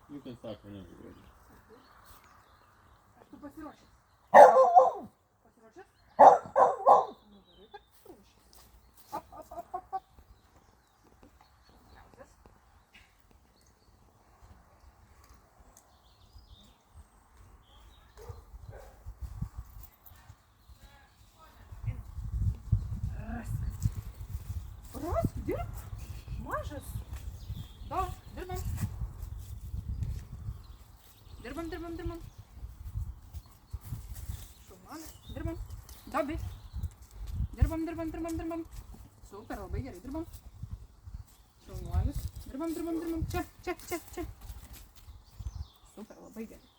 You can start whenever you're ready. Ar tu pasiruošęs? Pasiruošęs? Nu, gerai, kad pasiruošęs. Op, op, op, op, op. Liautis. Rask, dirb. Mažas. Da, dirbam. Dirbam, dirbam, dirbam. Šaunuolis, dirbam. Dobi. Dirbam, dirbam, dirbam, dirbam. Super, labai gerai, dirbam. Šaunuolis. Dirbam, dirbam, dirbam. Čia, čia, čia, čia. Super, labai gerai.